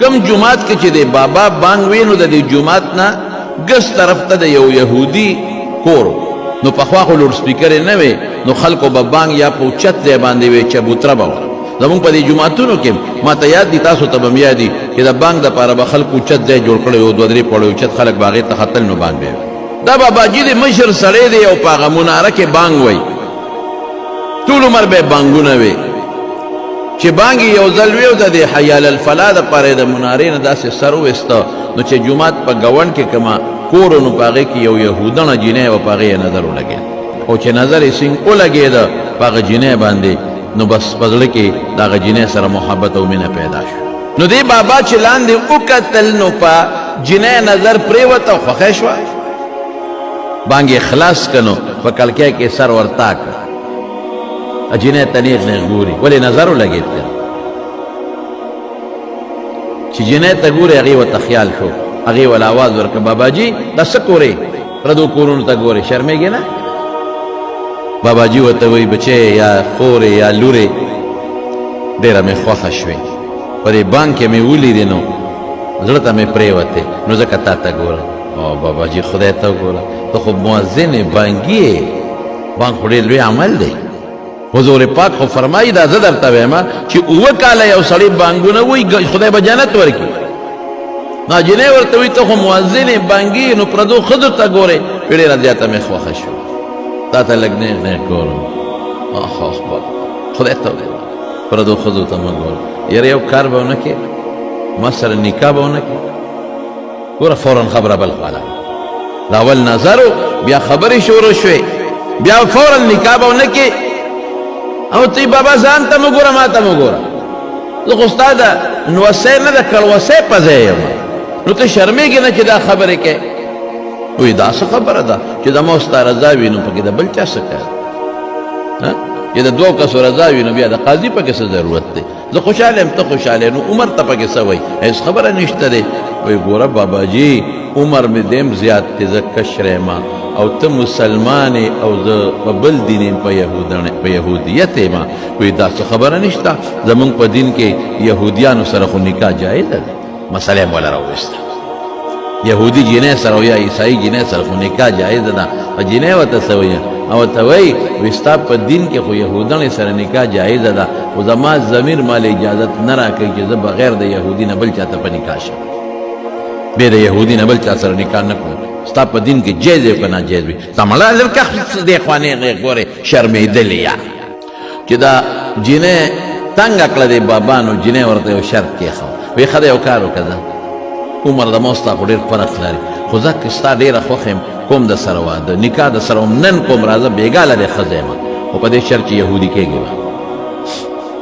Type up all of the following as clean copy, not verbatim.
کم جماعت کې چې د بابا بانګ وي نو د دې جماعت نه ګس طرف ته د یو یهودي کور نو پخوا خو لوډ سپیکر نه وي نو خلکو به بانګ یا په اوچت ځای باندې وي چبوتره به زمونږ په دې جوماتونو کې ما ته یاد دي تاسو ته به م یاد دي چې د بانګ دپاره به خلکو اوچت ځای جوړ کړی و دوه درې پوړی اوچت خلک به هغې ته ختل نو بانګ به دا باباجي د مشر سړی دی او په هغه مناره کې بانګ وی ټول عمر به بانګونه وي چې بانګ یو ځل وي او د دې حیال الفلا دپاره یې د منارې نه داسې سر وویسته نو چې جومات په ګوڼ کې کومه کور نو په هغې کې یو یهودنه جینۍ وه په هغې یې نظر ولګېد او چې نظر یې سینګ ولګېده په هغه جینۍ باندې نو بس په زړه کې د هغه جینۍ سره محبت او مینه پیدا شو نو دې بابا چې لاندې وکتل نو په جینۍ نظر پرېوته او خوښی شوه بانګ یې خلاص که نو په کړکۍ کې سر ورتا کړه جینۍ ته نیغ نیغ ګوري ولې نظر ولګېد که چې جینۍ ته ګوري هغې ورته خیال شو هغې ول اواز ورکړه باباجي دا څه کورې پردو کورونو ته ګورې شرمېږې نه باباجي ورته وایي بچی یا خورې یا لورې ډېره مې خوښه شوې په دې بانک کې مې ولیدې نو زړه ته مې پرېوتې نو ځکه تا ته ګورم او باباجي خدای ته وګوره ته خو مؤذن بانګي یې بانک خو ډېر لوی عمل دی حضور پاک خو فرمایي دا زه درته وایم چې 7 کاله یو سړی بانګونه وایي خدای به جنت ورکړي نو جینۍ ورته وایي ته خو مؤذن بانګي نو پردو ښځو ته ګورې ډېره زیاته مې خوښه شوه تا ته لږ نیغ نیغ ګورم خدای ته وګوره پردو ښځو ته مه ګوره یاره یو کار به ونه کړې ما سره نکاح به ونه کړې ګوره فورا خبره بل خواله دا اول نظر بیا خبرې شروع شوې بیا فورا نکاح به ونه کړې او تی بابا ځان ته مه ګوره ما ته مه ګوره زه خو ستا د نوسۍ نه د کړوسۍ په ځای یم نو ته شرمېږې نه چې دا خبرې کوې وی دا څه خبره ده چې د ما ستا رضا وي نو پکې د بل چا څه کار چې د 2 کسو رضا وي نو بیا د قاضي پکې څه ضرورت دی زه خوشحاله یم ته خوشحاله نو عمر ته پکې څه وایي هېڅ خبره نشته دی وایي ګوره باباجي عمر مې دیم زیات دی زه کشر یم او ته مسلمان او زه په بل دین یم په یهودیت یم وایي دا څه خبره نشته زمونږ په دین کې یهودیانو سره خو نکاح جایزه ده مسله یې مولا راوویسته یهودي جینۍ سره او یا عیسائی جینۍ سره خو نکاح جایزه ده او جینۍ ورته څه وایي او ورته وایي وایي ستا په دین کې خو یهودنې سره نکاح جایزه ده خو زما ضمیر مال اجازت نه راکوي چې زه بغیر د یهودي نه بل چاته په نکاح شم بې د یهودي نه بل چا سره نکاح نه کړم ستا په دین کې جایز وي که ناجایز وي تا مړه لکه دې خوا نیغې ګورې شرمېدلې یا چې دا جینۍ تنګه کړه دې بابا نو جینۍ ورته یو شرط کېښود وایي ښه ده یو کار وکړه عمر د ما ستا خو ډېر فرق لري خو زه که ستا ډېره خوښ یم کوم د سره واده نکاح د سره نن کوم راځه بېګاله دې ښځه یم خو په دې شرط چې یهودي کېږي به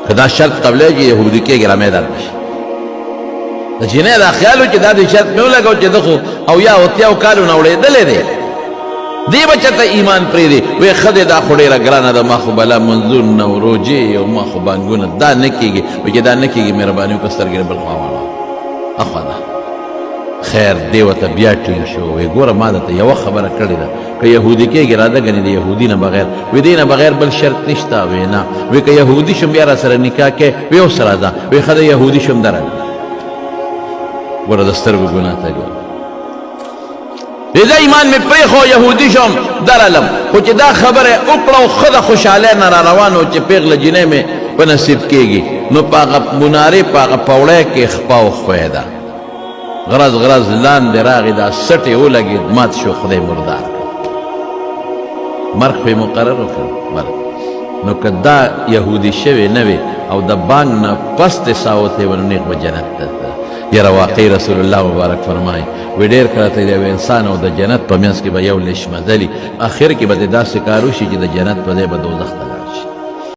که دا شرط قبلوي چې یهودي کېږي رامې در نشي د جینۍ دا خیال و چې دا دې شرط مې ولګو چې ده خو 80 کالو نه وړېدلی دی دې به چېرته ایمان پرېږدي وایي ښه دی دا خو ډېره ګرانه ده ما خو بلا منځونه او روجې او ما خو بانګونه دا نه کېږي وایي چې دا نه کېږي مهرباني وکړه سترګې بل خوا واړوه اخوا ده خیر دی ورته بیا ټینګ شو وایي ګوره ما درته یوه خبره کړې ده که یهودي کېږي راځه ګنې د یهودي نه بغیر وایي دې نه بغیر بل شرط نشته وایي نه وایي که یهودي شم بیا را سره نکاح کوې وایي اوس راځه وایي ښه د یهودي شم درغله ګوره د سترګو ګناه ته ګوره زه ایمان مې پرېښو یهودي شم درلم خو چې دا خبره وکړه او ښه د خوشحالۍ نه را روان و چې پېغله جینۍ مې په نصیب کېږي نو په هغه منارې په هغه پوړی کې خپه وښوی ده غرض لاندې راغی دا سټې ولګېد مات شو خدای مردار مرګ پې مقرر وکړ مرګ نو که دا یهودي شوې نه وې او د بانګ نه پس دې ساوتې و نو نیغ به جنت ته یاره واقعي رسول الله مبارک فرمایي وی ډېر کله ته د یو انسان او د جنت په منځ کې به یو لشمدلي اخر کې به دې داسې کار وشي چې د جنت په ځای به دوزخ ته